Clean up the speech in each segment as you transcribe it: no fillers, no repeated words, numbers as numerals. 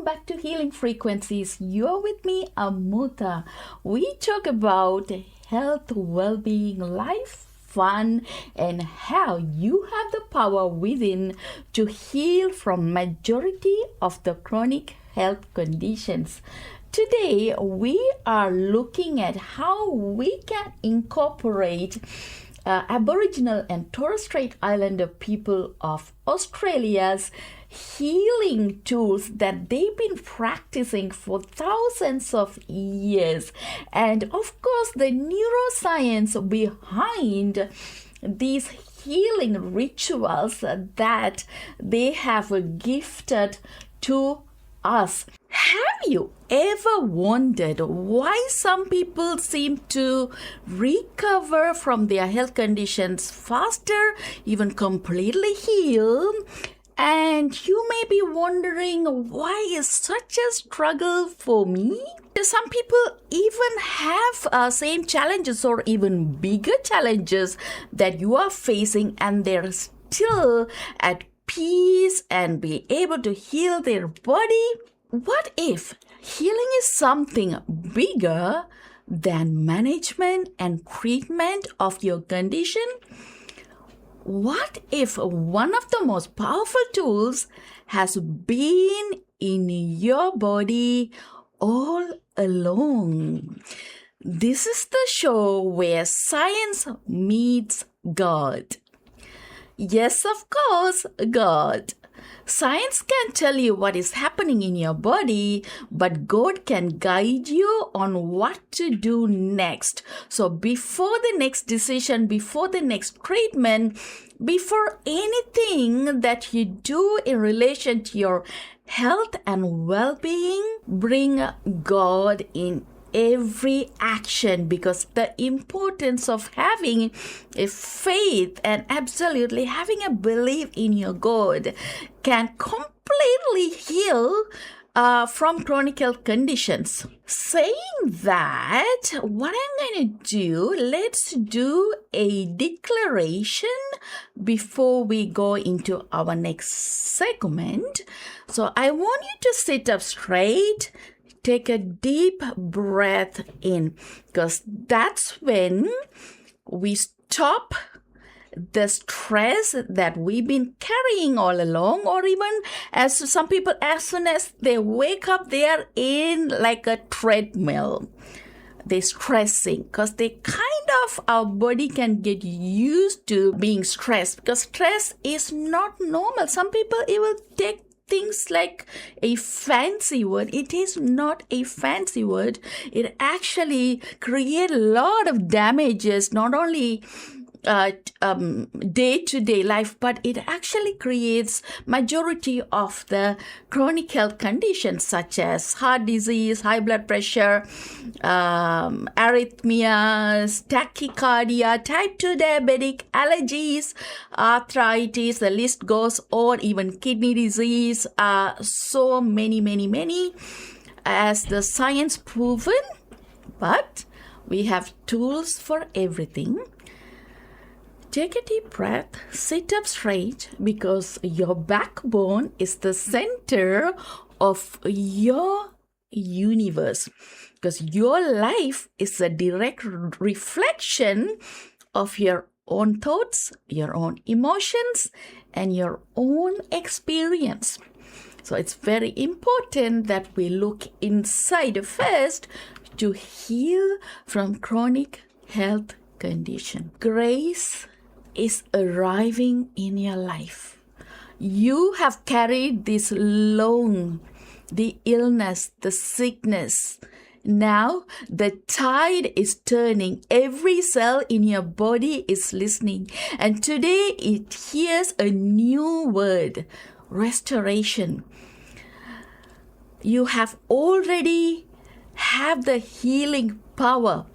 welcome back to Healing Frequencies. You're with me, Amutha. We talk about health, well-being, life, fun, and how you have the power within to heal from majority of the chronic health conditions. Today, we are looking at how we can incorporate Aboriginal and Torres Strait Islander people of Australia's healing tools that they've been practicing for thousands of years. And of course, the neuroscience behind these healing rituals that they have gifted to us. Have you ever wondered why some people seem to recover from their health conditions faster, even completely heal? And you may be wondering, why is such a struggle for me? Some people even have same challenges or even bigger challenges that you are facing, and they're still at peace and be able to heal their body. What if healing is something bigger than management and treatment of your condition? What if one of the most powerful tools has been in your body all along? This is the show where science meets God. Yes, of course, God. Science can tell you what is happening in your body, but God can guide you on what to do next. So before the next decision, before the next treatment, before anything that you do in relation to your health and well-being, bring God in every action, because the importance of having a faith and absolutely having a belief in your God can completely heal from chronic health conditions. Saying that, what I'm going to do, let's do a declaration before we go into our next segment. So I want you to sit up straight. Take a deep breath in, because that's when we stop the stress that we've been carrying all along, or even as some people, as soon as they wake up, they are in like a treadmill. They're stressing because our body can get used to being stressed, because stress is not normal. Some people even take things like a fancy word. It is not a fancy word. It actually creates a lot of damages, not only day-to-day life, but it actually creates majority of the chronic health conditions such as heart disease, high blood pressure, arrhythmias, tachycardia, type 2 diabetic, allergies, arthritis, the list goes on, even kidney disease, so many as the science proven. But we have tools for everything. Take a deep breath, sit up straight, because your backbone is the center of your universe. Because your life is a direct reflection of your own thoughts, your own emotions, and your own experience. So it's very important that we look inside first to heal from chronic health condition. Grace is arriving in your life. You have carried this long, the illness, the sickness. Now the tide is turning. Every cell in your body is listening. And today it hears a new word, restoration. You have already have the healing power.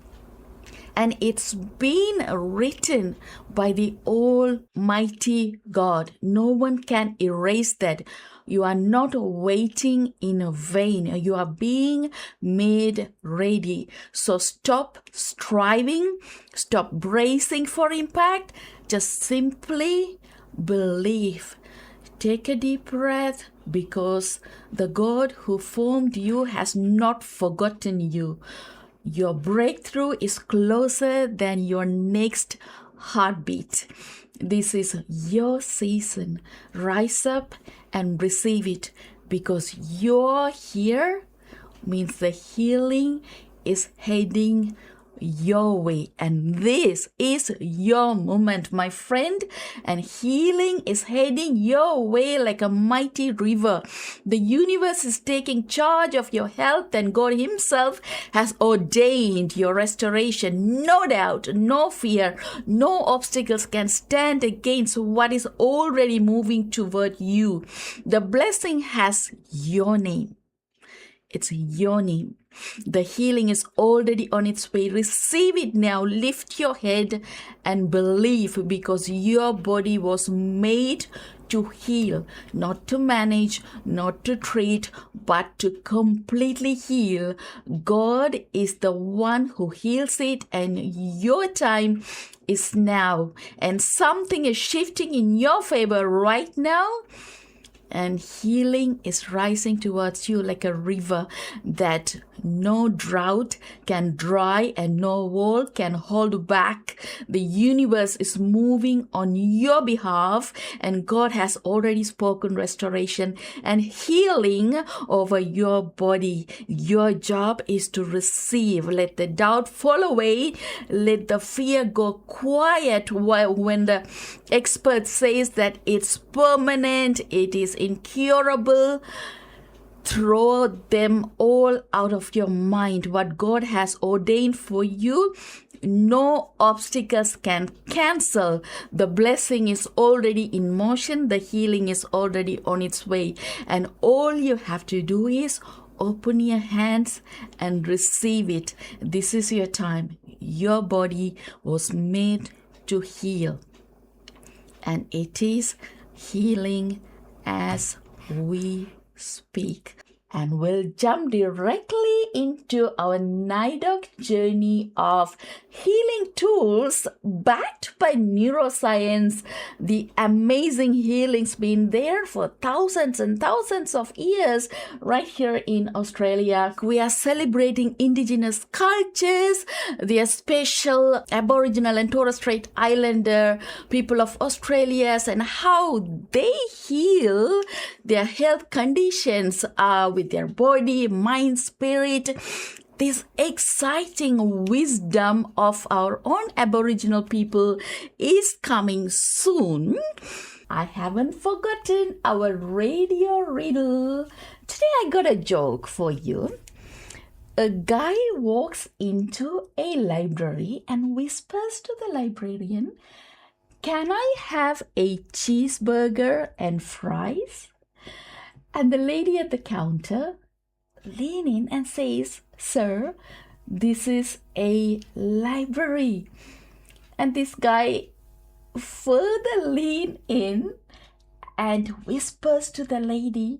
And it's been written by the Almighty God. No one can erase that. You are not waiting in vain. You are being made ready. So stop striving. Stop bracing for impact. Just simply believe. Take a deep breath, because the God who formed you has not forgotten you. Your breakthrough is closer than your next heartbeat. This is your season. Rise up and receive it, because you're here means the healing is heading your way, and this is your moment, my friend, and healing is heading your way like a mighty river. The universe is taking charge of your health, and God himself has ordained your restoration. No doubt, no fear, no obstacles can stand against what is already moving toward you. The blessing has your name. It's your name. The healing is already on its way. Receive it now. Lift your head and believe, because your body was made to heal, not to manage, not to treat, but to completely heal. God is the one who heals it, and your time is now. And something is shifting in your favor right now. And healing is rising towards you like a river that no drought can dry and no wall can hold back. The universe is moving on your behalf, and God has already spoken restoration and healing over your body. Your job is to receive. Let the doubt fall away. Let the fear go quiet when the expert says that it's permanent, it is incurable. Throw them all out of your mind. What God has ordained for you, no obstacles can cancel. The blessing is already in motion. The healing is already on its way. And all you have to do is open your hands and receive it. This is your time. Your body was made to heal, and it is healing as we speak. And we'll jump directly into our NAIDOC journey of healing tools backed by neuroscience. The amazing healing's been there for thousands and thousands of years right here in Australia. We are celebrating Indigenous cultures, the special Aboriginal and Torres Strait Islander people of Australia, and how they heal their health conditions with their body, mind, spirit. This exciting wisdom of our own Aboriginal people is coming soon. I haven't forgotten our radio riddle. Today I got a joke for you. A guy walks into a library and whispers to the librarian, "Can I have a cheeseburger and fries?" And the lady at the counter leans in and says, "Sir, this is a library." And this guy further leans in and whispers to the lady,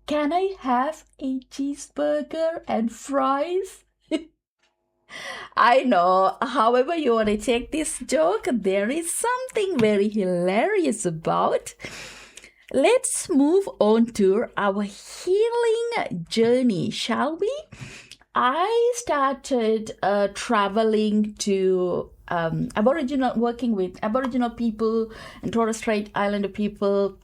"Can I have a cheeseburger and fries?" I know, however you want to take this joke, there is something very hilarious about. Let's move on to our healing journey, shall we? I started traveling to working with Aboriginal people and Torres Strait Islander people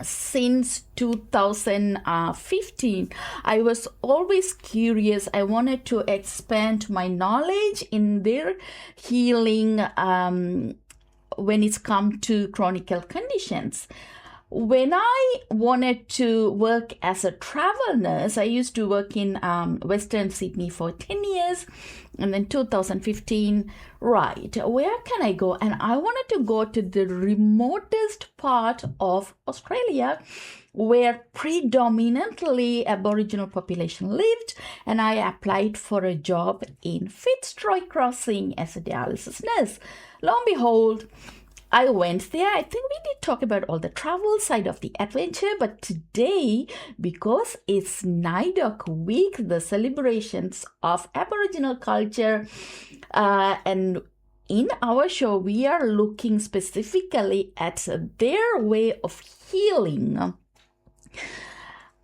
since 2015. I was always curious. I wanted to expand my knowledge in their healing when it's come to chronic health conditions. When I wanted to work as a travel nurse, I used to work in Western Sydney for 10 years. And then 2015, right, where can I go? And I wanted to go to the remotest part of Australia where predominantly Aboriginal population lived. And I applied for a job in Fitzroy Crossing as a dialysis nurse. Lo and behold, I went there. I think we did talk about all the travel side of the adventure, but today, because it's NAIDOC week, the celebrations of Aboriginal culture, and in our show, we are looking specifically at their way of healing.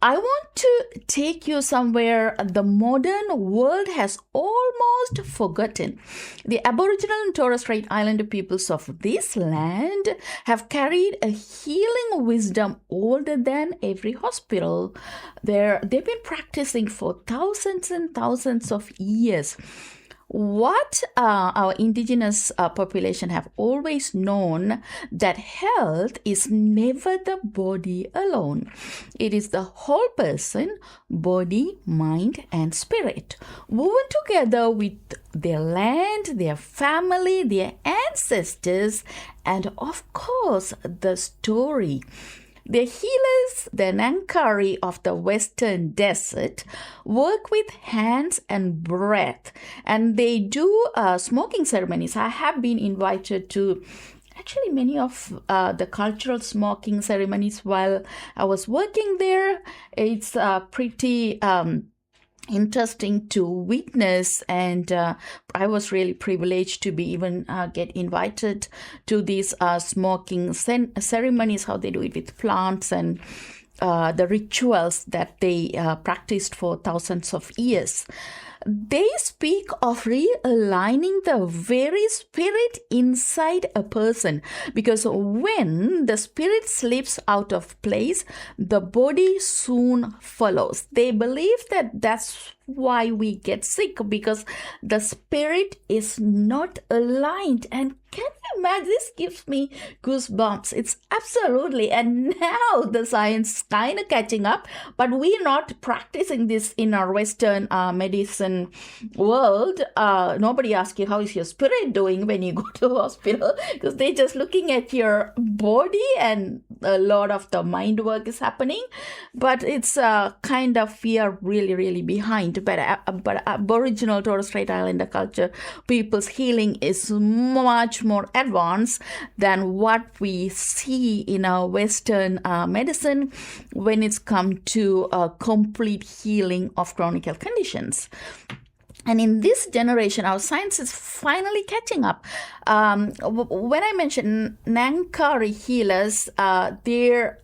I want to take you somewhere the modern world has almost forgotten. The Aboriginal and Torres Strait Islander peoples of this land have carried a healing wisdom older than every hospital. They've been practicing for thousands and thousands of years. What our Indigenous population have always known, that health is never the body alone. It is the whole person, body, mind, and spirit, woven together with their land, their family, their ancestors, and of course, the story. The healers, the Nankari of the Western Desert, work with hands and breath, and they do smoking ceremonies. I have been invited to actually many of the cultural smoking ceremonies while I was working there. It's pretty interesting to witness, and I was really privileged to be even get invited to these smoking ceremonies, how they do it with plants and the rituals that they practiced for thousands of years. They speak of realigning the very spirit inside a person, because when the spirit slips out of place, the body soon follows. They believe that that's why we get sick, because the spirit is not aligned. And can you imagine? This gives me goosebumps. It's absolutely. And now the science is kind of catching up, but we're not practicing this in our Western medicine world. Nobody asks you, how is your spirit doing when you go to the hospital? Because they're just looking at your body, and a lot of the mind work is happening. But it's kind of, we are really, really behind. But Aboriginal Torres Strait Islander culture, people's healing is much more advanced than what we see in our Western medicine when it's come to complete healing of chronic health conditions. And in this generation, our science is finally catching up. When I mentioned Nankari healers, they're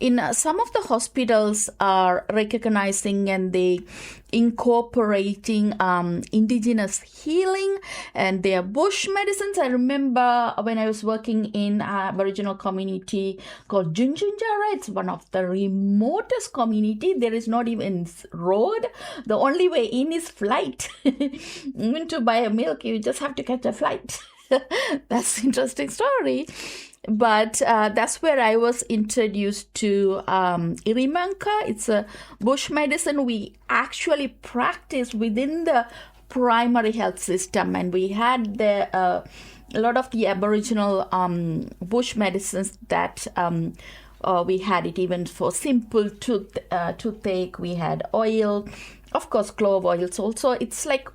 in some of the hospitals are recognizing and they incorporating indigenous healing and their bush medicines. I remember when I was working in Aboriginal community called Junjunjara. It's one of the remotest community. There is not even road. The only way in is flight. Even to buy a milk, you just have to catch a flight. That's an interesting story. But that's where I was introduced to Irimanka. It's a bush medicine we actually practice within the primary health system. And we had a lot of the Aboriginal bush medicines that we had it even for simple toothache. We had oil, of course, clove oils also. It's like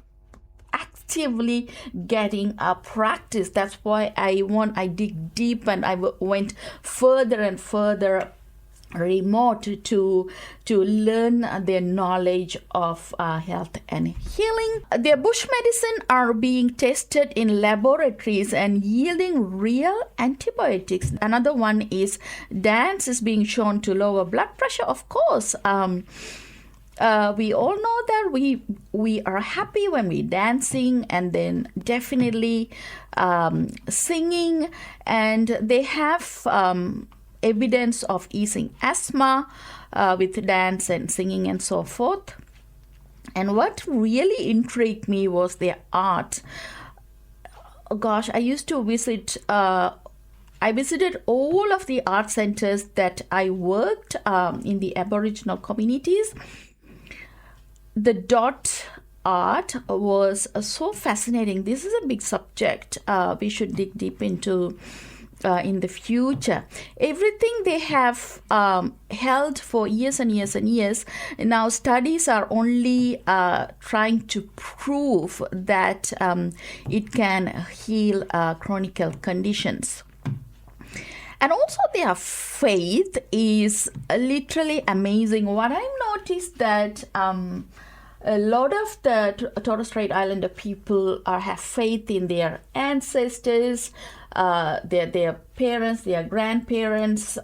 actively getting a practice. That's why I dig deep, and I went further and further remote to learn their knowledge of health and healing. Their bush medicine are being tested in laboratories and yielding real antibiotics. Another one is dance is being shown to lower blood pressure. Of course, we all know that we are happy when we're dancing, and then definitely singing, and they have evidence of easing asthma with dance and singing and so forth. And what really intrigued me was their art. Oh gosh, I used to visit I visited all of the art centers that I worked in the Aboriginal communities. The dot art was so fascinating. This is a big subject we should dig deep into in the future. Everything they have held for years and years and years. Now studies are only trying to prove that it can heal chronic health conditions. And also their faith is literally amazing. What I noticed that a lot of the Torres Strait Islander people have faith in their ancestors, their parents, their grandparents,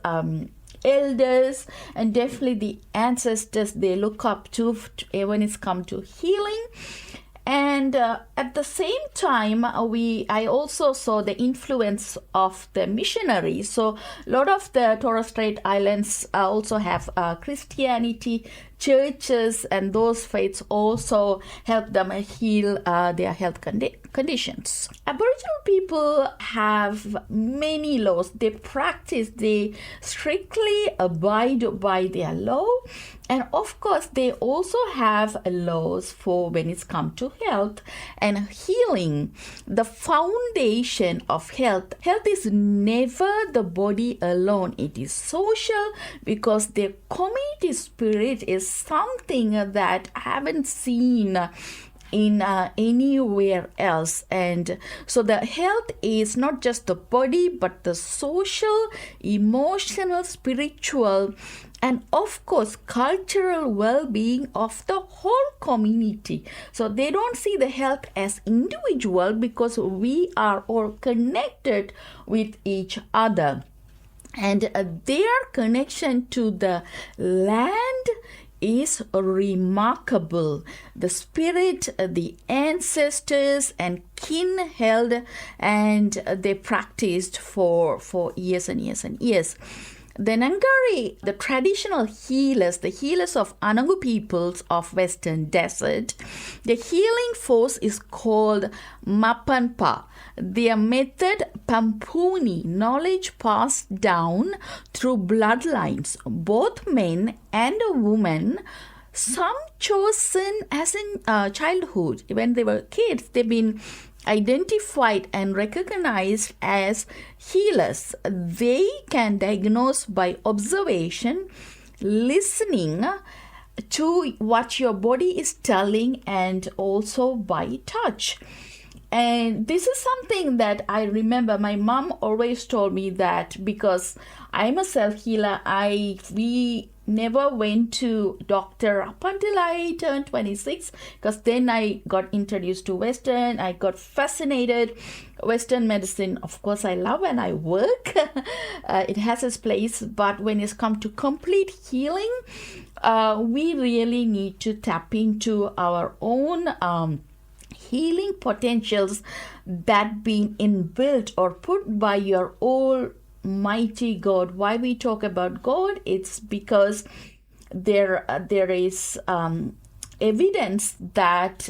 elders, and definitely the ancestors they look up to when it's come to healing. And at the same time, I also saw the influence of the missionaries. So a lot of the Torres Strait Islands also have Christianity churches, and those faiths also help them heal their health conditions. Aboriginal people have many laws. They strictly abide by their law. And of course, they also have laws for when it's come to health and healing. The foundation of health. Health is never the body alone. It is social, because their community spirit is something that I haven't seen in anywhere else. And so the health is not just the body, but the social, emotional, spiritual, and of course cultural well-being of the whole community. So they don't see the health as individual, because we are all connected with each other. And their connection to the land is remarkable. The spirit, the ancestors and kin held, and they practiced for years and years and years. The Nangari, the traditional healers, the healers of Anangu peoples of Western Desert, the healing force is called Mapanpa. Their method, Pampuni, knowledge passed down through bloodlines, both men and women. Some chosen as in childhood, when they were kids, they've been identified and recognized as healers. They can diagnose by observation, listening to what your body is telling, and also by touch. And this is something that I remember my mom always told me, that because I'm a self-healer, we never went to doctor up until I turned 26, because then I got introduced to Western. I got fascinated. Western medicine, of course, I love and I work. It has its place, but when it's come to complete healing, we really need to tap into our own healing potentials that been inbuilt or put by your almighty God. Why we talk about God? It's because there is evidence that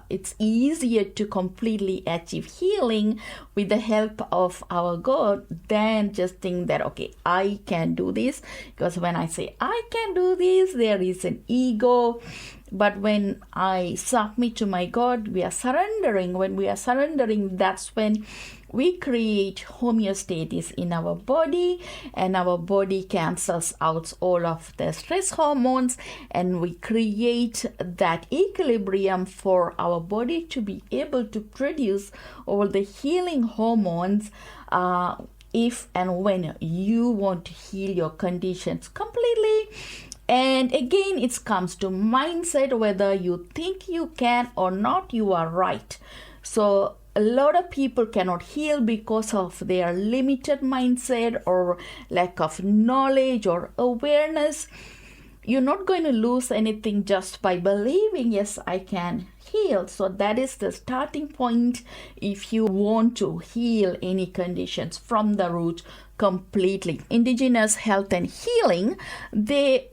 it's easier to completely achieve healing with the help of our God than just think that, okay, I can do this. Because when I say I can do this, there is an ego. But when I submit to my God, we are surrendering. When we are surrendering, that's when we create homeostasis in our body, and our body cancels out all of the stress hormones, and we create that equilibrium for our body to be able to produce all the healing hormones if and when you want to heal your conditions completely. And again, it comes to mindset. Whether you think you can or not, you are right. So a lot of people cannot heal because of their limited mindset or lack of knowledge or awareness. You're not going to lose anything just by believing, yes, I can heal. So that is the starting point if you want to heal any conditions from the root completely. Indigenous health and healing, they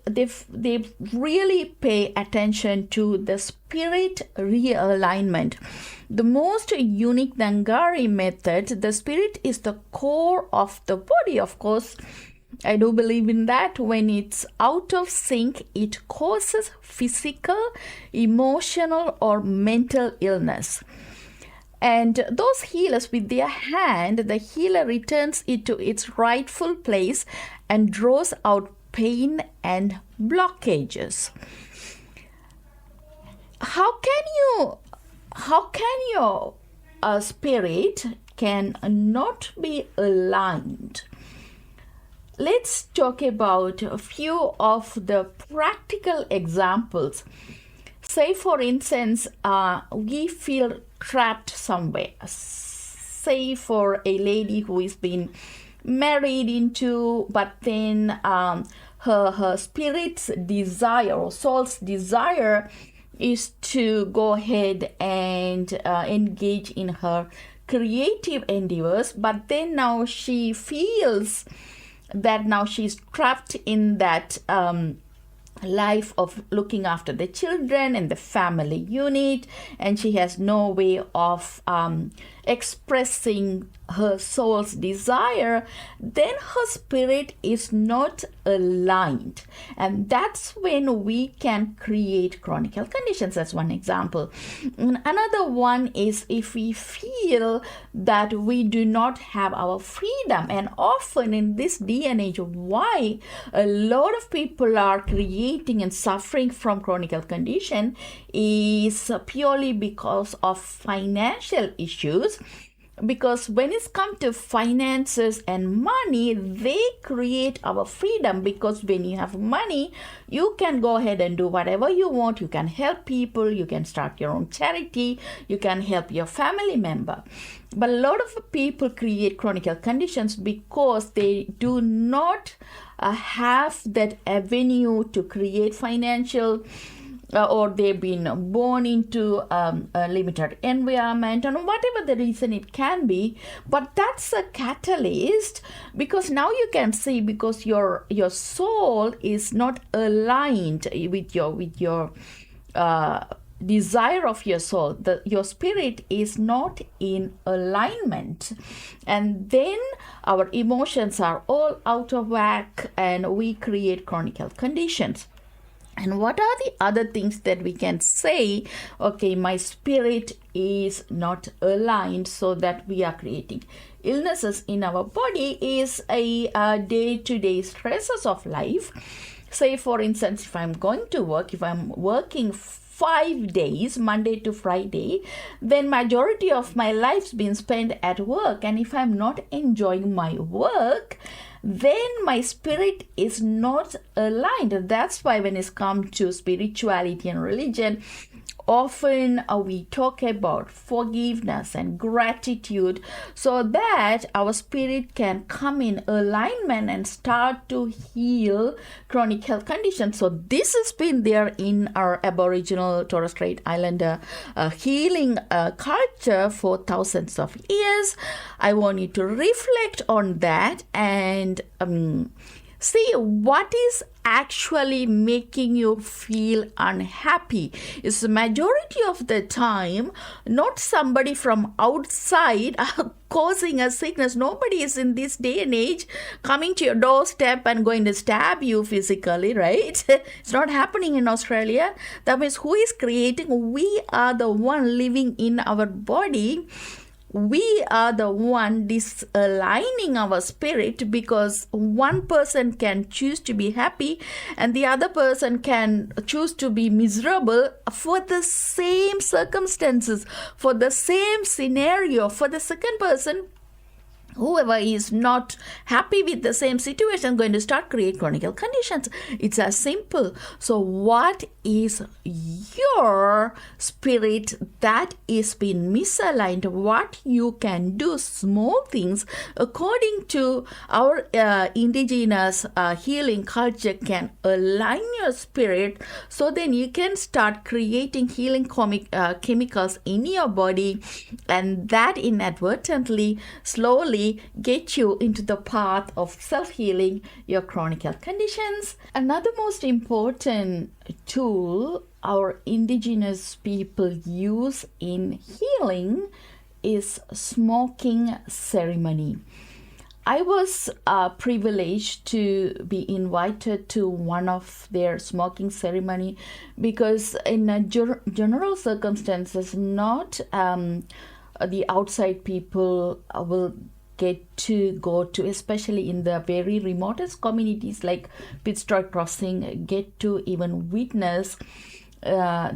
really pay attention to the spirit realignment. The most unique Dangari method, the spirit is the core of the body. Of course, I do believe in that. When it's out of sync, it causes physical, emotional, or mental illness. And those healers, with their hand, the healer returns it to its rightful place and draws out pain and blockages. How can your spirit can not be aligned? Let's talk about a few of the practical examples. Say, for instance, we feel trapped somewhere. Say for a lady who is been married into, but then her spirit's desire or soul's desire is to go ahead and engage in her creative endeavors, but then now she feels that now she's trapped in that life of looking after the children and the family unit, and she has no way of expressing her soul's desire. Then her spirit is not aligned, and that's when we can create chronic health conditions. As one example. Another one is if we feel that we do not have our freedom, and often in this day and age, why a lot of people are creating and suffering from chronic health condition is purely because of financial issues. Because when it's come to finances and money, they create our freedom. Because when you have money, you can go ahead and do whatever you want. You can help people, you can start your own charity, you can help your family member. But a lot of people create chronic health conditions because they do not have that avenue to create financial, or they've been born into a limited environment, and whatever the reason it can be. But that's a catalyst, because now you can see, because your soul is not aligned with your desire of your soul. Your spirit is not in alignment, and then our emotions are all out of whack, and we create chronic health conditions. And what are the other things that we can say? Okay, my spirit is not aligned, so that we are creating illnesses in our body is a day-to-day stresses of life. Say, for instance, if I'm going to work, if I'm working 5 days, Monday to Friday, then majority of my life's been spent at work. And if I'm not enjoying my work, then my spirit is not aligned. That's why when it's come to spirituality and religion, often we talk about forgiveness and gratitude, so that our spirit can come in alignment and start to heal chronic health conditions. So this has been there in our Aboriginal Torres Strait Islander healing culture for thousands of years. I want you to reflect on that and see what is actually making you feel unhappy. It's the majority of the time not somebody from outside causing a sickness. Nobody is in this day and age coming to your doorstep and going to stab you physically, right? It's not happening in Australia. That means who is creating? We are the one living in our body. We are the one disaligning our spirit, because one person can choose to be happy and the other person can choose to be miserable for the same circumstances, for the same scenario. For the second person, whoever is not happy with the same situation going to start create chronic health conditions. It's as simple. So what is your spirit that is being misaligned? What you can do, small things according to our indigenous healing culture, can align your spirit, so then you can start creating healing chemicals in your body, and that inadvertently, slowly get you into the path of self-healing your chronic health conditions. Another most important tool our indigenous people use in healing is smoking ceremony. I was privileged to be invited to one of their smoking ceremony, because in a general circumstances, not the outside people will get to go to, especially in the very remotest communities like Fitzroy Crossing, get to even witness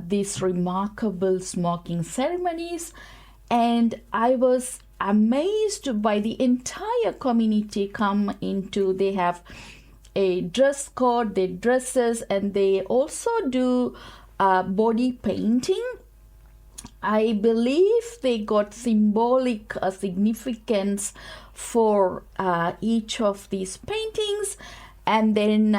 these remarkable smoking ceremonies. And I was amazed by the entire community come into, they have a dress code, their dresses, and they also do body painting. I believe they got symbolic significance for each of these paintings, and then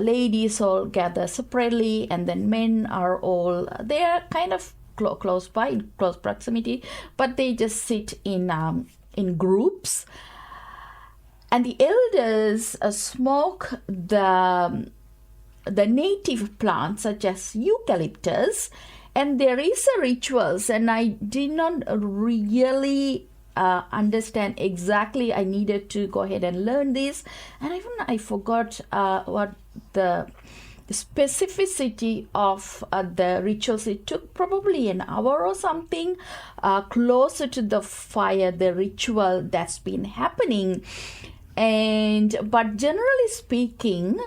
ladies all gather separately, and then men are all there, kind of close by, in close proximity, but they just sit in groups, and the elders smoke the native plants such as eucalyptus. And there is a rituals, and I did not really understand exactly. I needed to go ahead and learn this, and even I forgot what the specificity of the rituals. It took probably an hour or something, closer to the fire, the ritual that's been happening. But generally speaking,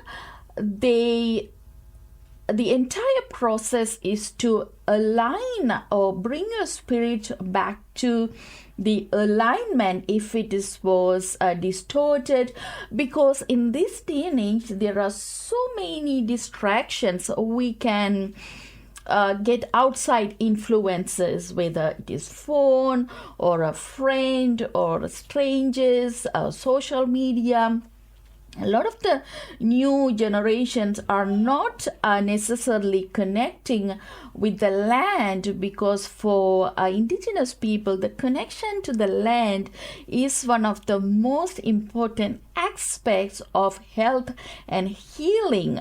the entire process is to align or bring your spirit back to the alignment if it was distorted, because in this day and age there are so many distractions. We can get outside influences, whether it is phone or a friend or strangers, social media. A lot of the new generations are not necessarily connecting with the land, because for Indigenous people, the connection to the land is one of the most important aspects of health and healing.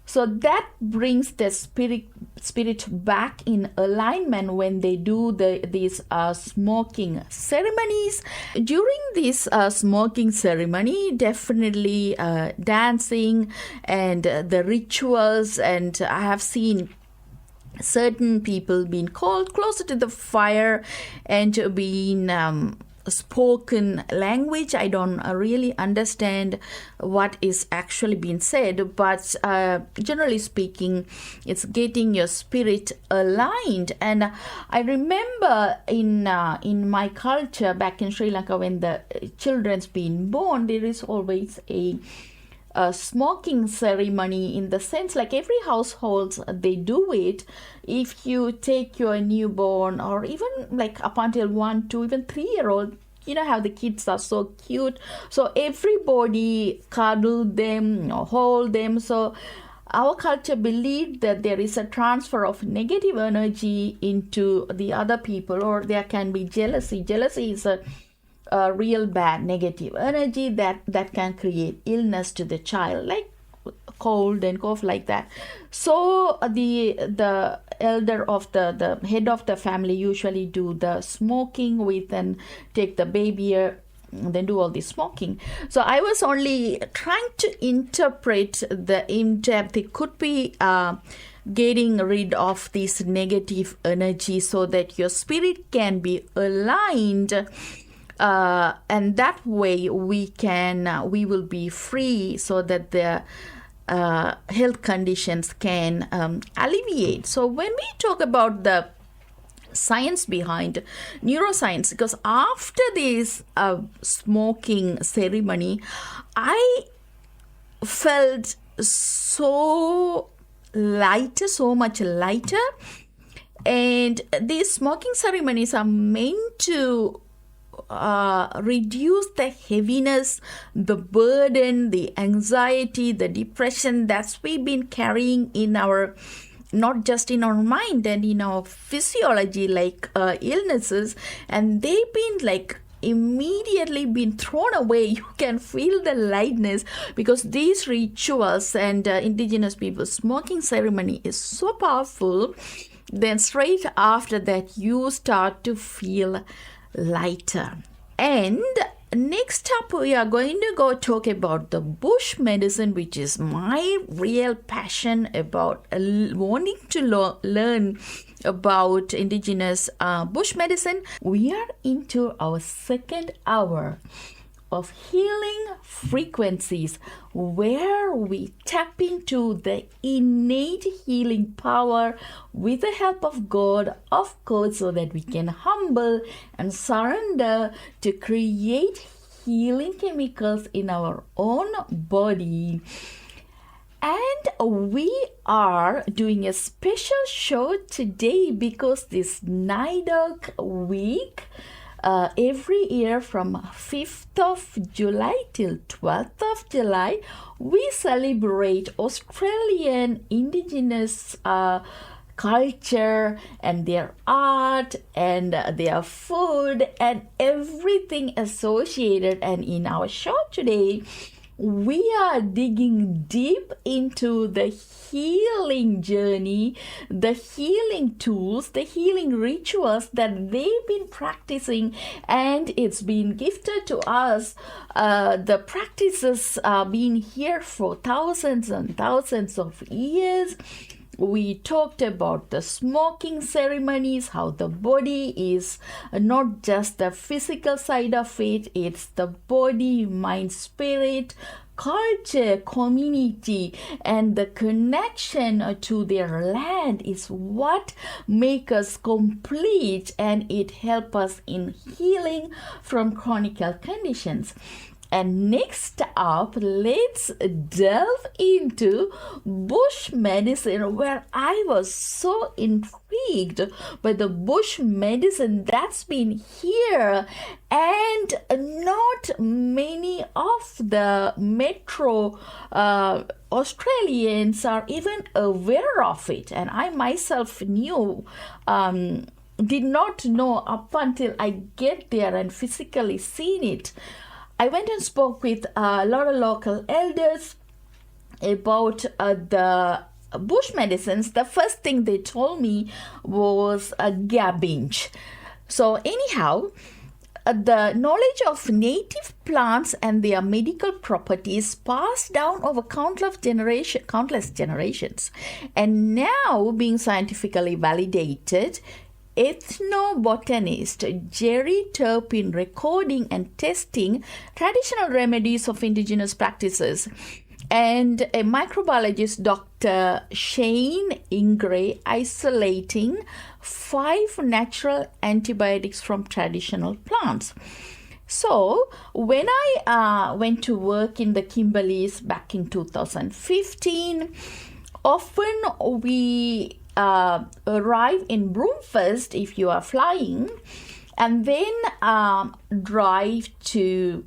So that brings the spirit back in alignment when they do these smoking ceremonies. During this smoking ceremony, definitely dancing and the rituals, and I have seen certain people being called closer to the fire and being spoken language. I don't really understand what is actually being said, but generally speaking, it's getting your spirit aligned. And I remember in my culture back in Sri Lanka, when the children's being born, there is always a smoking ceremony, in the sense like every household they do it. If you take your newborn, or even like up until 1, 2, even 3-year-old, you know how the kids are so cute, so everybody cuddle them or hold them. So our culture believed that there is a transfer of negative energy into the other people, or there can be jealousy. Jealousy is a real bad negative energy that can create illness to the child, like cold and cough, like that. So the elder of the head of the family usually do the smoking with, and take the baby, then do all the smoking. So I was only trying to interpret the in-depth. It could be getting rid of this negative energy so that your spirit can be aligned. And that way we will be free, so that the health conditions can alleviate. So when we talk about the science behind neuroscience, because after this smoking ceremony, I felt so much lighter. And these smoking ceremonies are meant to reduce the heaviness, the burden, the anxiety, the depression that's we've been carrying in our, not just in our mind and in our physiology, like illnesses, and they've been like immediately been thrown away. You can feel the lightness, because these rituals and Indigenous people smoking ceremony is so powerful. Then straight after that, you start to feel lighter. And next up, we are going to go talk about the bush medicine, which is my real passion about wanting to learn about Indigenous bush medicine. We are into our second hour of healing frequencies, where we tap into the innate healing power with the help of God, of course, so that we can humble and surrender to create healing chemicals in our own body. And we are doing a special show today because this NAIDOC week, every year from 5th of July till 12th of July, we celebrate Australian Indigenous culture and their art and their food and everything associated. And in our show today, we are digging deep into the healing journey, the healing tools, the healing rituals that they've been practicing, and it's been gifted to us. The practices have been here for thousands and thousands of years. We talked about the smoking ceremonies, how the body is not just the physical side of it, it's the body, mind, spirit, culture, community, and the connection to their land is what makes us complete, and it helps us in healing from chronic health conditions. And next up, let's delve into bush medicine, where I was so intrigued by the bush medicine that's been here. And not many of the metro Australians are even aware of it. And I myself did not know up until I get there and physically seen it. I went and spoke with a lot of local elders about the bush medicines. The first thing they told me was a gabbinge. So anyhow, the knowledge of native plants and their medical properties passed down over countless generations, and now being scientifically validated, ethnobotanist Jerry Turpin recording and testing traditional remedies of indigenous practices, and a microbiologist Dr. Shane Ingray isolating 5 natural antibiotics from traditional plants. So when I went to work in the Kimberleys back in 2015, often we arrive in Broome first if you are flying, and then drive to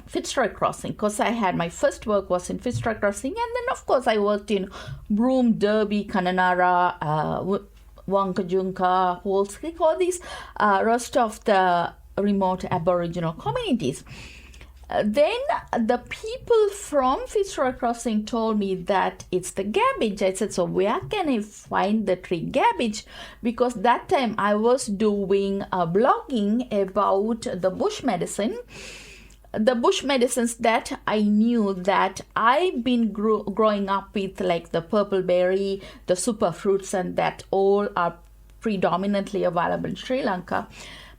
Fitzroy Crossing, because I had my first work was in Fitzroy Crossing, and then of course I worked in Broome, Derby, Kununurra, Wankajunka, Halls Creek, all these rest of the remote Aboriginal communities. Then the people from Fitzroy Crossing told me that it's the gabbage. I said, so where can I find the tree gabbage? Because that time I was doing blogging about the bush medicine. The bush medicines that I knew that I've been growing up with, like the purple berry, the superfruits, and that all are predominantly available in Sri Lanka.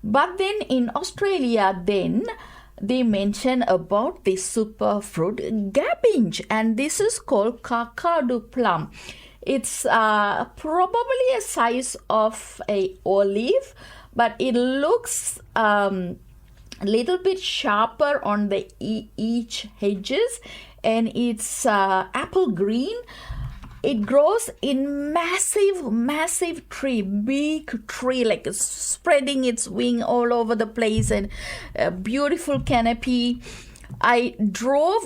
But then in Australia, they mention about the superfruit gabbinge, and this is called kakadu plum. It's probably a size of a olive, but it looks a little bit sharper on the each edges, and it's apple green. It grows in massive tree, big tree, like spreading its wing all over the place, and a beautiful canopy. I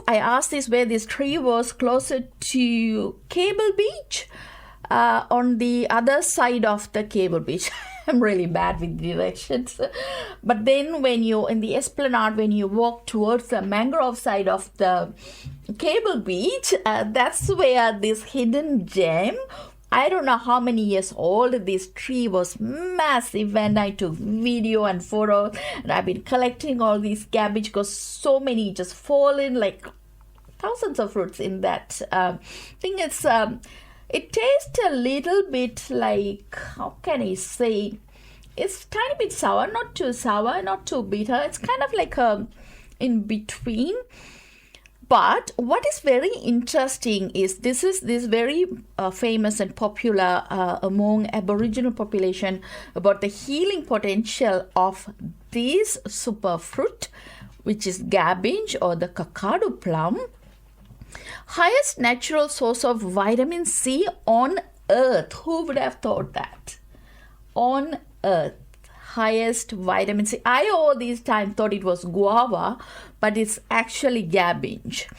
asked this where this tree was, closer to Cable Beach, on the other side of the Cable Beach. I'm really bad with directions. But then when you, in the Esplanade, when you walk towards the mangrove side of the Cable Beach, that's where this hidden gem, I don't know how many years old, this tree was massive, and I took video and photos, and I've been collecting all these cabbage because so many just fall in, like thousands of fruits in that thing. It tastes a little bit like, how can I say, it's tiny bit sour, not too sour, not too bitter. It's kind of like in between. But what is very interesting is this very famous and popular among Aboriginal population about the healing potential of this superfruit, which is gabbinge or the kakadu plum. Highest natural source of vitamin C on earth. Who would have thought that? On earth, highest vitamin C. I all this time thought it was guava, but it's actually cabbage.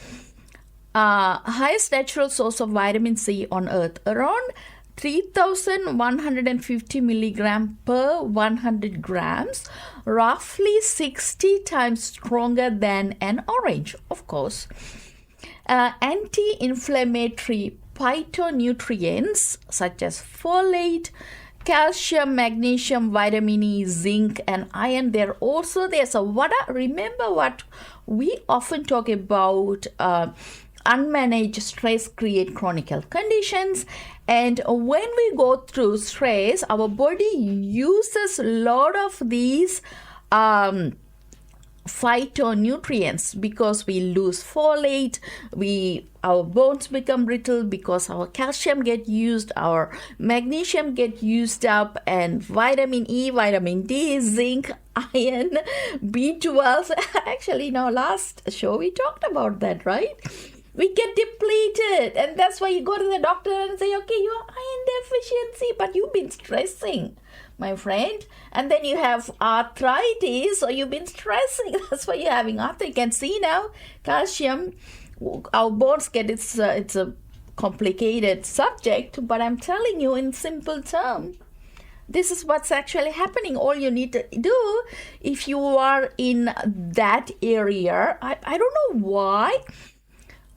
Highest natural source of vitamin C on earth, around 3,150 milligram per 100 grams, roughly 60 times stronger than an orange, of course. Anti-inflammatory phytonutrients such as folate, calcium, magnesium, vitamin E, zinc, and iron. They're also there. So remember what we often talk about, unmanaged stress create chronic health conditions. And when we go through stress, our body uses a lot of these phytonutrients because we lose folate, our bones become brittle because our calcium get used, our magnesium get used up, and vitamin E, vitamin D, zinc, iron, B12. Actually, in our last show we talked about that, right? We get depleted, and that's why you go to the doctor and say, okay, you are iron deficiency, but you've been stressing, my friend. And then you have arthritis, so you've been stressing. That's why you're having arthritis. You can see now, calcium, our bones get, it's a complicated subject, but I'm telling you in simple terms, this is what's actually happening. All you need to do, if you are in that area, I don't know why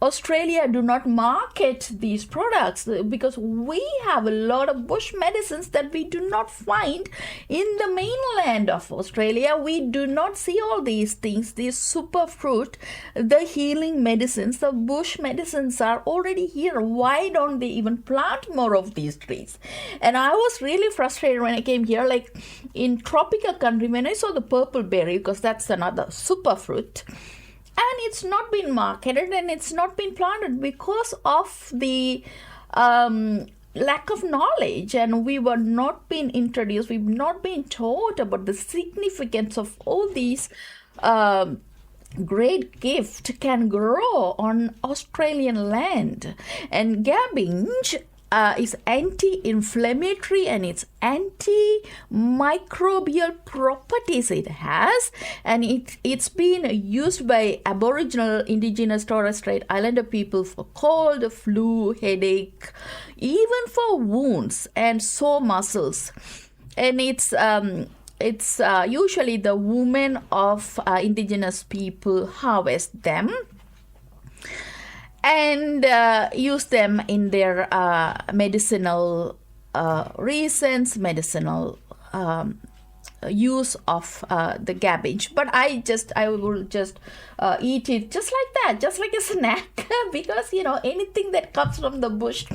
Australia do not market these products, because we have a lot of bush medicines that we do not find in the mainland of Australia. We do not see all these things, these superfruit, the healing medicines, the bush medicines are already here. Why don't they even plant more of these trees? And I was really frustrated when I came here, like in tropical country, when I saw the purple berry, because that's another superfruit, and it's not been marketed and it's not been planted because of the lack of knowledge, and we were not being introduced, we've not been taught about the significance of all these great gift can grow on Australian land. And cabbage is anti-inflammatory and it's antimicrobial properties it has, and it's been used by Aboriginal, Indigenous, Torres Strait Islander people for cold, flu, headache, even for wounds and sore muscles. And it's usually the women of Indigenous people harvest them and use them in their medicinal reasons, medicinal use of the cabbage. But I will just eat it just like that, just like a snack, because anything that comes from the bush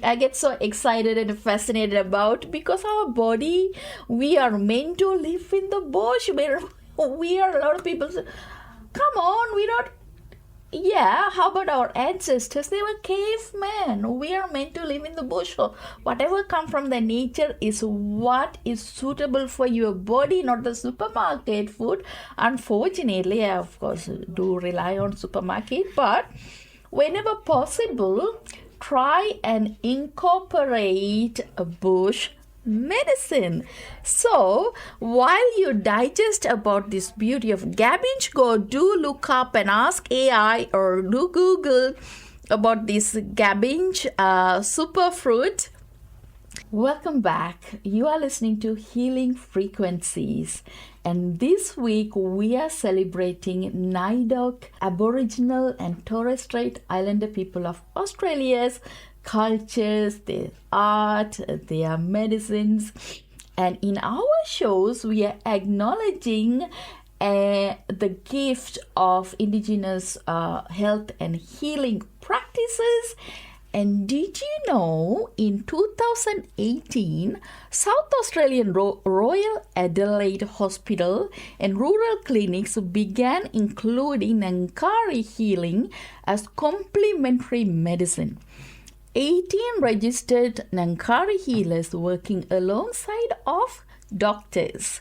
I get so excited and fascinated about, because our body, we are meant to live in the bush. We are a lot of people say, come on, we don't. Yeah, how about our ancestors? They were cavemen. We are meant to live in the bush. So whatever comes from the nature is what is suitable for your body, not the supermarket food. Unfortunately, I of course do rely on supermarket, but whenever possible, try and incorporate a bush medicine. So while you digest about this beauty of cabbage, do look up and ask AI or do Google about this cabbage superfruit. Welcome back. You are listening to Healing Frequencies, and this week we are celebrating NAIDOC, Aboriginal and Torres Strait Islander people of Australia's cultures, their art, their medicines. And in our shows, we are acknowledging the gift of Indigenous health and healing practices. And did you know in 2018, South Australian Royal Adelaide Hospital and rural clinics began including Ngangkari healing as complementary medicine. 18 registered Ngangkari healers working alongside of doctors.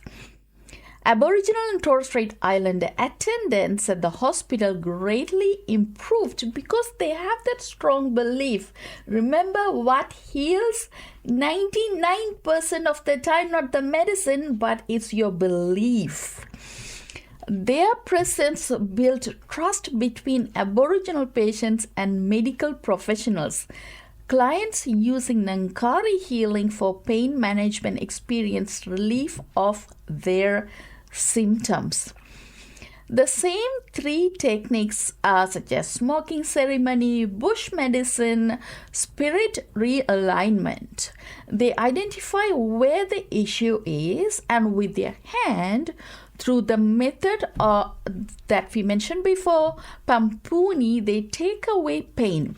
Aboriginal and Torres Strait Islander attendance at the hospital greatly improved because they have that strong belief. Remember, what heals 99% of the time, not the medicine, but it's your belief. Their presence built trust between Aboriginal patients and medical professionals. Clients using Ngangkari healing for pain management experienced relief of their symptoms. The same 3 techniques such as smoking ceremony, bush medicine, spirit realignment. They identify where the issue is, and with their hand, through the method that we mentioned before, Pampuni, they take away pain,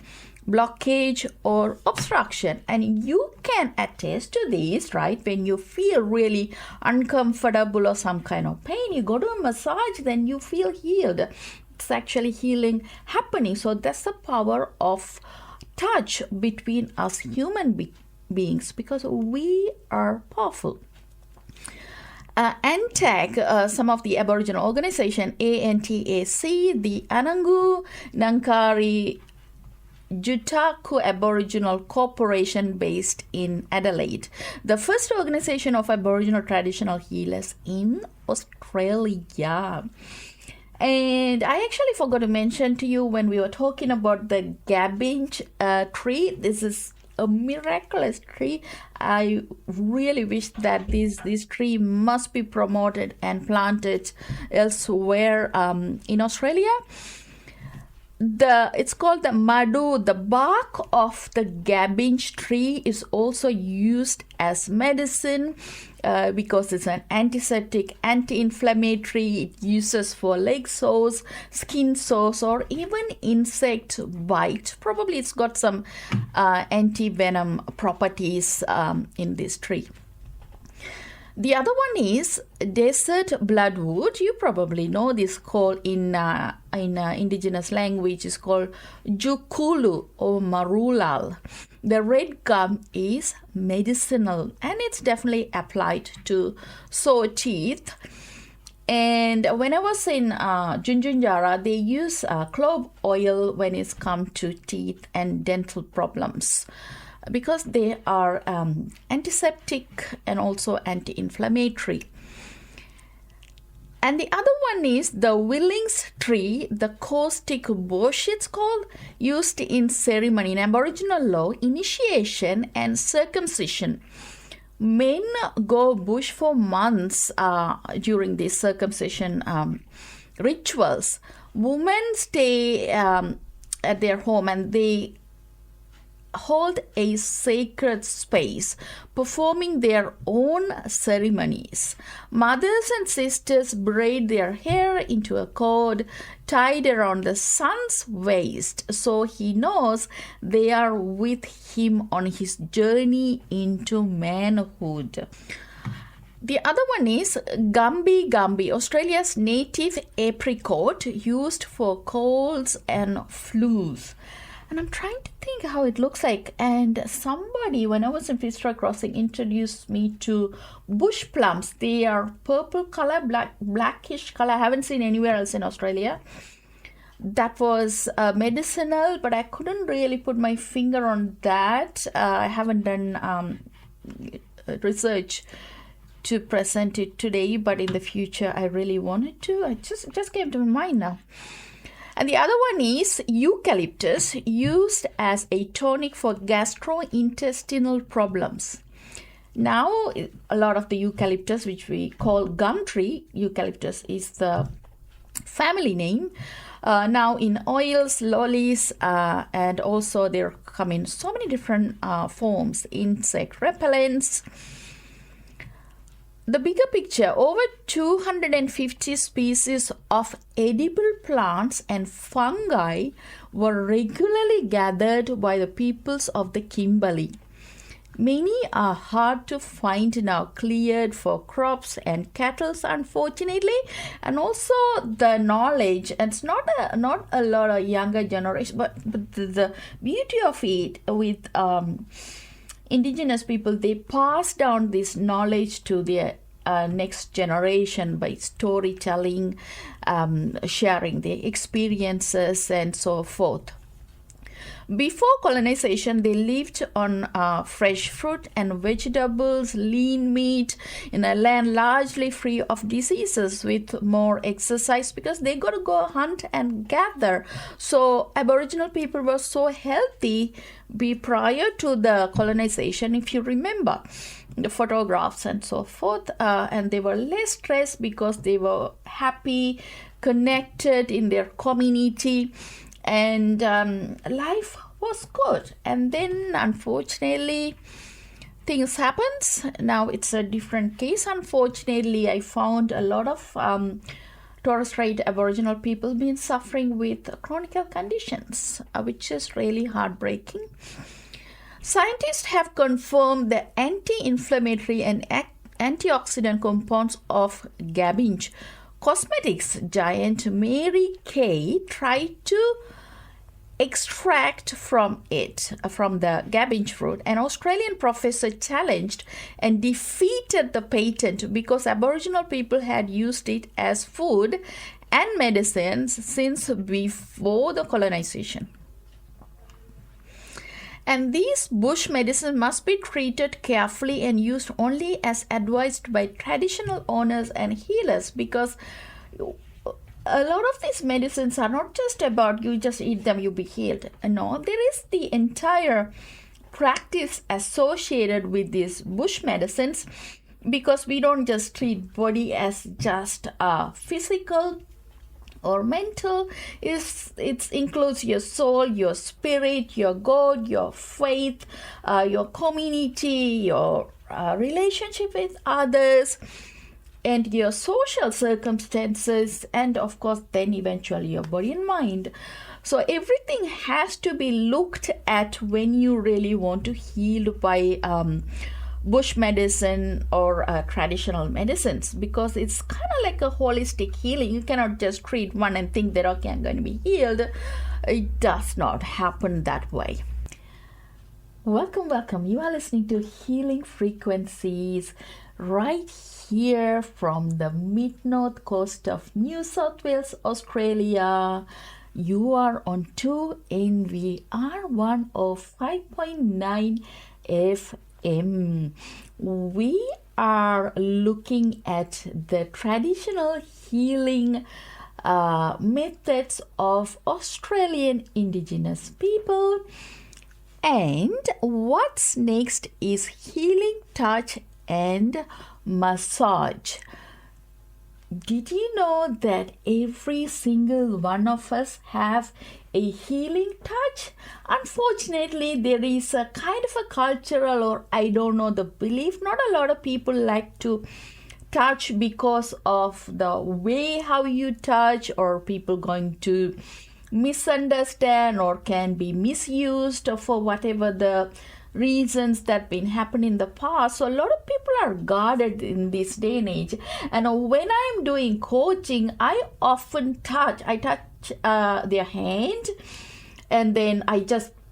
blockage or obstruction. And you can attest to this, right? When you feel really uncomfortable or some kind of pain, you go to a massage, then you feel healed. It's actually healing happening. So that's the power of touch between us human beings, because we are powerful. ANTAC, some of the Aboriginal organization, ANTAC, the Anangu Ngangkari Jutaku Aboriginal Corporation based in Adelaide, the first organization of Aboriginal traditional healers in Australia. And I actually forgot to mention to you when we were talking about the gabbinge tree. This is a miraculous tree. I really wish that this tree must be promoted and planted elsewhere in Australia. It's called the madu. The bark of the gabbinge tree is also used as medicine because it's an antiseptic, anti-inflammatory. It uses for leg sores, skin sores, or even insect bite. Probably it's got some anti-venom properties in this tree. The other one is desert bloodwood. You probably know this, called in Indigenous language is called jukulu or marulal. The red gum is medicinal, and it's definitely applied to sore teeth. And when I was in Junjunjara, they use clove oil when it's come to teeth and dental problems, because they are antiseptic and also anti-inflammatory. And the other one is the Willings tree, the caustic bush, it's called, used in ceremony, in Aboriginal law, initiation and circumcision. Men go bush for months during these circumcision rituals. Women stay at their home, and they hold a sacred space, performing their own ceremonies. Mothers and sisters braid their hair into a cord tied around the son's waist, so he knows they are with him on his journey into manhood. The other one is Gumby Gumby, Australia's native apricot used for colds and flus. And I'm trying to think how it looks like. And somebody, when I was in Fitzroy Crossing, introduced me to bush plums. They are purple color, blackish color. I haven't seen anywhere else in Australia. That was medicinal, but I couldn't really put my finger on that. I haven't done research to present it today, but in the future I really wanted to. I just came to my mind now. And the other one is eucalyptus, used as a tonic for gastrointestinal problems. Now, a lot of the eucalyptus, which we call gum tree, eucalyptus is the family name. Now in oils, lollies, and also they come in so many different forms, insect repellents. The bigger picture, over 250 species of edible plants and fungi were regularly gathered by the peoples of the Kimberley. Many are hard to find now, cleared for crops and cattle, unfortunately, and also the knowledge. And it's not a lot of younger generation, but the beauty of it with Indigenous people, they pass down this knowledge to their next generation by storytelling, sharing their experiences, and so forth. Before colonization, they lived on fresh fruit and vegetables, lean meat, in a land largely free of diseases, with more exercise because they got to go hunt and gather. So Aboriginal people were so healthy prior to the colonization, if you remember the photographs and so forth, and they were less stressed because they were happy, connected in their community, and life was good. And then unfortunately things happens. Now it's a different case. Unfortunately, I found a lot of Torres Strait Aboriginal people been suffering with chronic conditions, which is really heartbreaking. Scientists have confirmed the anti-inflammatory and antioxidant compounds of cabbage. Cosmetics giant Mary Kay tried to extract from the cabbage fruit. An Australian professor challenged and defeated the patent because Aboriginal people had used it as food and medicines since before the colonization. And these bush medicines must be treated carefully and used only as advised by traditional owners and healers, because a lot of these medicines are not just about you just eat them, you be healed. No, there is the entire practice associated with these bush medicines, because we don't just treat body as just physical or mental. It includes your soul, your spirit, your God, your faith, your community, your relationship with others, and your social circumstances, and of course then eventually your body and mind. So everything has to be looked at when you really want to heal by bush medicine or traditional medicines, because it's kind of like a holistic healing. You cannot just treat one and think that, okay, I'm going to be healed. It does not happen that way. Welcome. You are listening to Healing Frequencies right here from the mid-north coast of New South Wales, Australia. You are on 2NVR 105.9 FM. We are looking at the traditional healing methods of Australian Indigenous people. And what's next is healing touch and massage. Did you know that every single one of us have a healing touch? Unfortunately, there is a kind of a cultural, or I don't know, the belief. Not a lot of people like to touch because of the way how you touch, or people going to misunderstand or can be misused for whatever the reasons that been happening in the past. So a lot of people are guarded in this day and age. And when I'm doing coaching, I often touch their hand, and then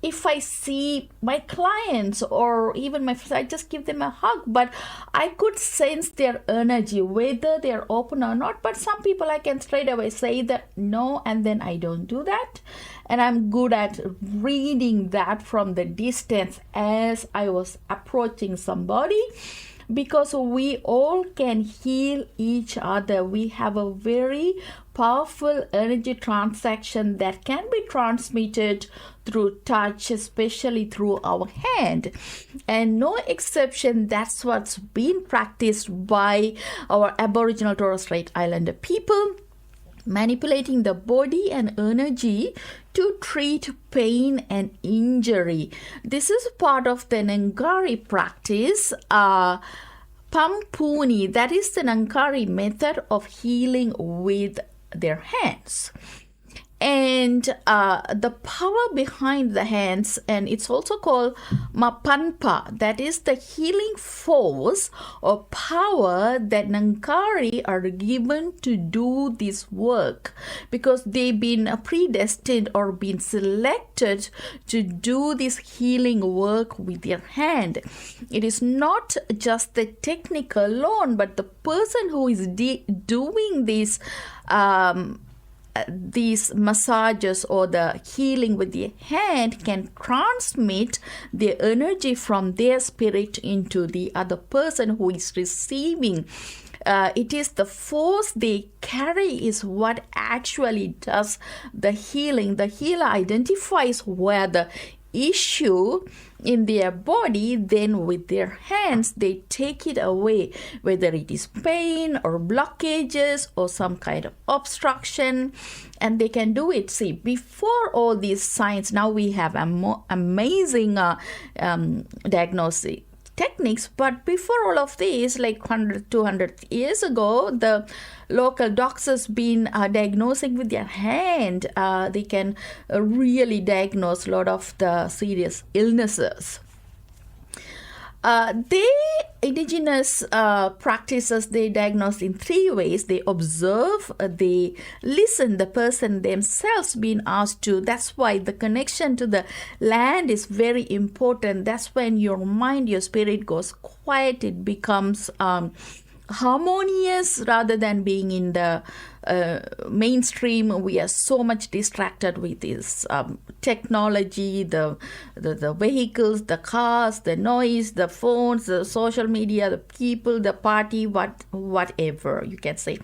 if I see my clients or even my friends, I just give them a hug. But I could sense their energy, whether they're open or not. But some people I can straight away say that no, and then I don't do that. And I'm good at reading that from the distance as I was approaching somebody, because we all can heal each other. We have a very powerful energy transaction that can be transmitted through touch, especially through our hand. And no exception, that's what's been practiced by our Aboriginal Torres Strait Islander people, manipulating the body and energy to treat pain and injury. This is part of the Ngari practice, Pampuni. That is the Ngari method of healing with their hands. And the power behind the hands, and it's also called Mapanpa, that is the healing force or power that Nankari are given to do this work, because they've been predestined or been selected to do this healing work with their hand. It is not just the technique alone, but the person who is doing these massages or the healing with the hand can transmit the energy from their spirit into the other person who is receiving. It is the force they carry is what actually does the healing. The healer identifies where the issue in their body, then with their hands they take it away, whether it is pain or blockages or some kind of obstruction, and they can do it. See, before all these science, now we have amazing diagnostic techniques, but before all of this, like 100 200 years ago, the local doctors been diagnosing with their hand. They can really diagnose a lot of the serious illnesses. Indigenous practices, they diagnose in three ways. They observe, they listen, the person themselves being asked to. That's why the connection to the land is very important. That's when your mind, your spirit goes quiet. It becomes harmonious rather than being in the mainstream. We are so much distracted with this technology, the vehicles, the cars, the noise, the phones, the social media, the people, the party, whatever you can say.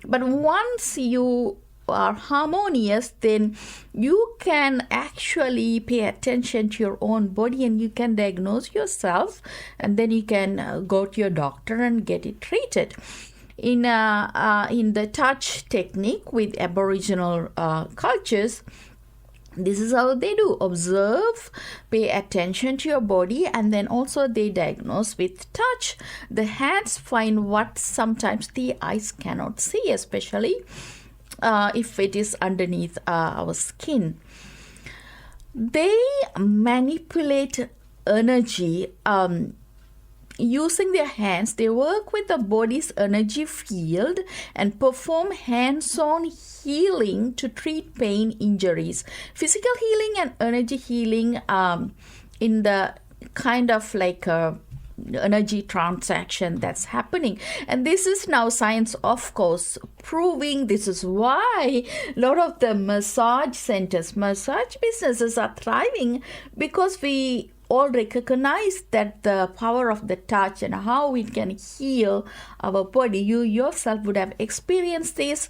But once you are harmonious, then you can actually pay attention to your own body and you can diagnose yourself, and then you can go to your doctor and get it treated. In the touch technique with Aboriginal cultures, this is how they do: observe, pay attention to your body, and then also they diagnose with touch. The hands find what sometimes the eyes cannot see, especially if it is underneath our skin. They manipulate energy using their hands. They work with the body's energy field and perform hands-on healing to treat pain, injuries, physical healing and energy healing in the kind of like a energy transaction that's happening. And this is now science, of course, proving. This is why a lot of the massage centers, massage businesses are thriving, because we all recognize that the power of the touch and how it can heal our body. You yourself would have experienced this.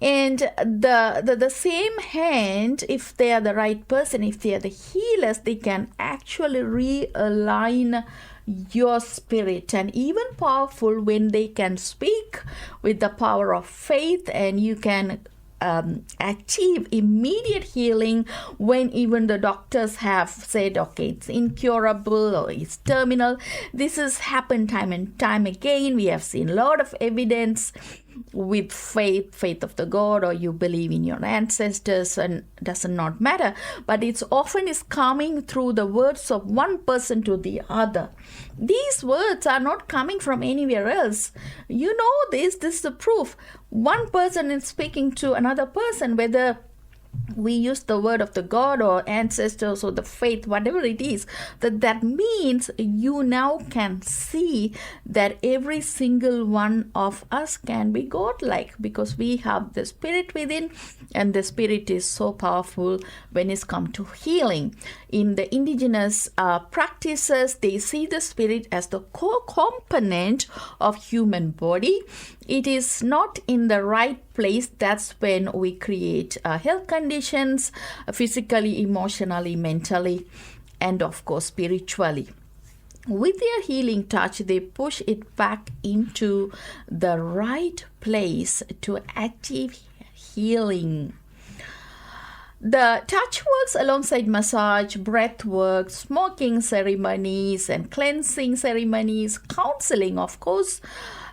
And the same hand, if they are the right person, if they are the healers, they can actually realign your spirit, and even powerful when they can speak with the power of faith, and you can achieve immediate healing when even the doctors have said, okay, it's incurable or it's terminal. This has happened time and time again. We have seen a lot of evidence with faith of the God, or you believe in your ancestors, and does not matter, but it's often is coming through the words of one person to the other. These words are not coming from anywhere else. You know this is the proof. One person is speaking to another person, whether we use the word of the God or ancestors or the faith, whatever it is, that means you now can see that every single one of us can be godlike, because we have the spirit within, and the spirit is so powerful when it's come to healing. In the indigenous practices, they see the spirit as the core component of human body. It is not in the right place. That's when we create health conditions, physically, emotionally, mentally, and of course spiritually. With their healing touch, they push it back into the right place to achieve healing. The touch works alongside massage, breath work, smoking ceremonies and cleansing ceremonies, counseling, of course,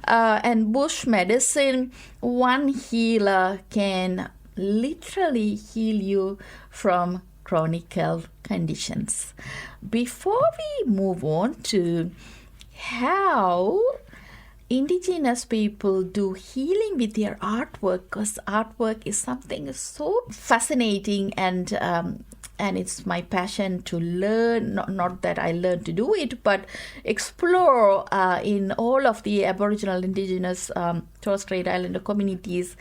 and bush medicine. One healer can literally heal you from chronic health conditions. Before we move on to how Indigenous people do healing with their artwork, because artwork is something so fascinating, and it's my passion to learn, not that I learn to do it, but explore in all of the Aboriginal, Indigenous, Torres Strait Islander communities,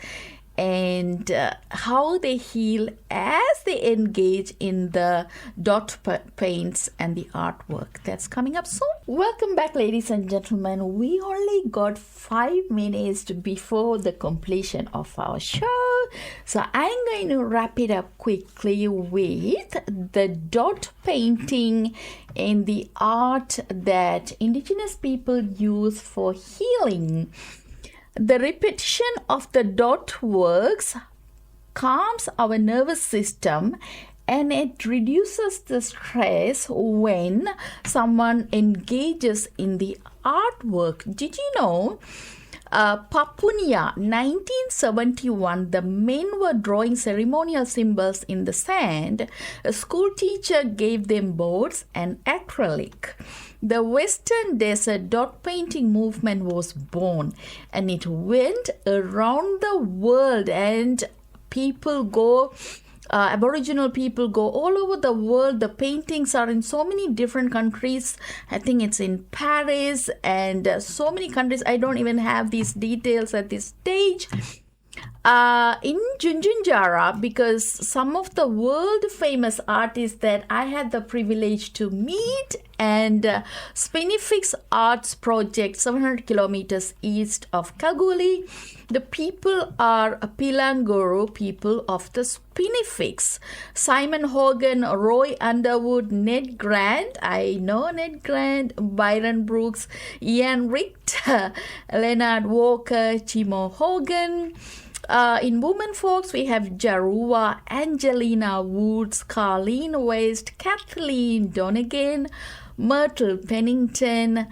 and how they heal as they engage in the dot paints and the artwork. That's coming up soon. Welcome back, ladies and gentlemen. We only got 5 minutes before the completion of our show, so I'm going to wrap it up quickly with the dot painting and the art that Indigenous people use for healing. The repetition of the dot works calms our nervous system, and it reduces the stress when someone engages in the artwork. Did you know? Papunya, 1971, the men were drawing ceremonial symbols in the sand. A school teacher gave them boards and acrylic. The Western Desert dot painting movement was born, and it went around the world, and people go, Aboriginal people go all over the world. The paintings are in so many different countries. I think it's in Paris and so many countries. I don't even have these details at this stage. In Junjunjara, because some of the world famous artists that I had the privilege to meet, and Spinifex Arts Project, 700 kilometers east of Kalgoorlie. The people are Pilanguru people of the Spinifex. Simon Hogan, Roy Underwood, Ned Grant, I know Ned Grant, Byron Brooks, Ian Richter, Leonard Walker, Chimo Hogan. In women folks, we have Jarua, Angelina Woods, Carleen West, Kathleen Donegan, Myrtle Pennington,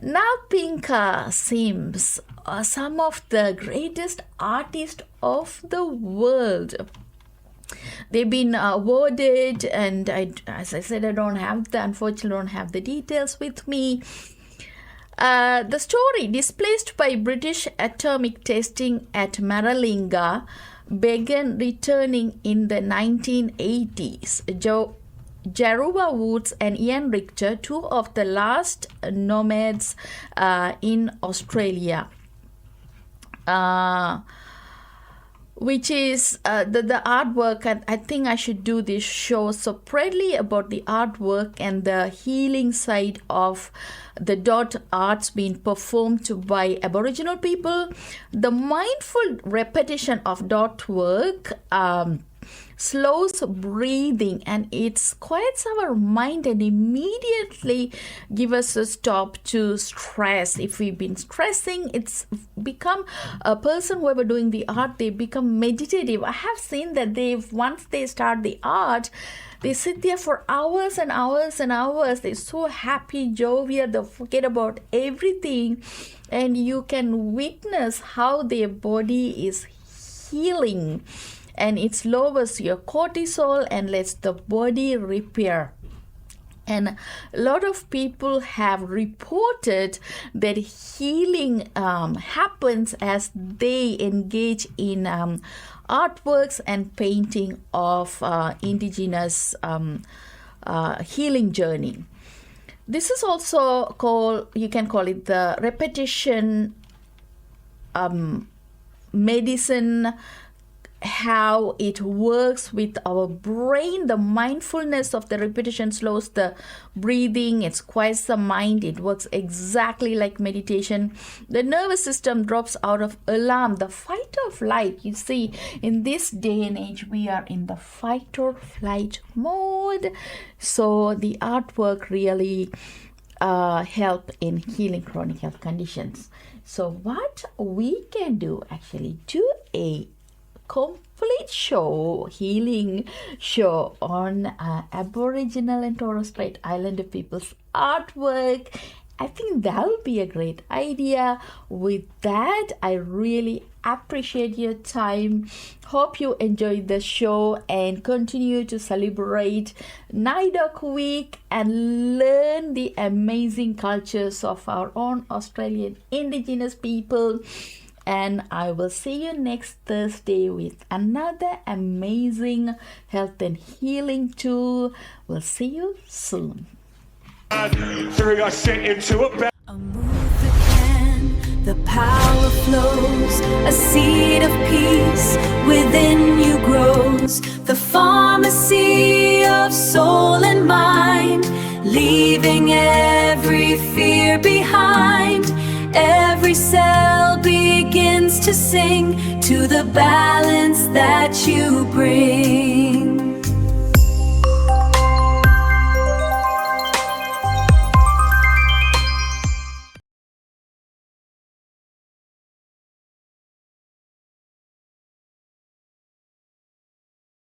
Nalpinka Sims, some of the greatest artists of the world. They've been awarded, and as I said, unfortunately don't have the details with me. The story, displaced by British atomic testing at Maralinga, began returning in the 1980s. Jarua Woods and Ian Richter, two of the last nomads in Australia, which is the artwork. I think I should do this show separately about the artwork and the healing side of the dot arts being performed by Aboriginal people. The mindful repetition of dot work slows breathing, and it quiets our mind and immediately give us a stop to stress. If we've been stressing, it's become a person, whoever doing the art, they become meditative. I have seen that once they start the art, they sit there for hours and hours and hours. They're so happy, jovial, they forget about everything, and you can witness how their body is healing, and it lowers your cortisol and lets the body repair. And a lot of people have reported that healing happens as they engage in artworks and painting of Indigenous healing journey. This is also called, you can call it the repetition medicine, how it works with our brain. The mindfulness of the repetition slows the breathing, it quiets the mind, it works exactly like meditation. The nervous system drops out of alarm, the fight or flight. You see, in this day and age, we are in the fight or flight mode. So the artwork really help in healing chronic health conditions. So what we can do, actually do a complete show, healing show on Aboriginal and Torres Strait Islander people's artwork I think that would be a great idea. With that, I really appreciate your time. Hope you enjoyed the show and continue to celebrate NAIDOC Week and learn the amazing cultures of our own Australian Indigenous people. And I will see you next Thursday with another amazing health and healing tool. We'll see you soon. Amutha Kan, the power flows, a seed of peace within you grows. The pharmacy of soul and mind, leaving every fear behind. Every cell begins to sing to the balance that you bring.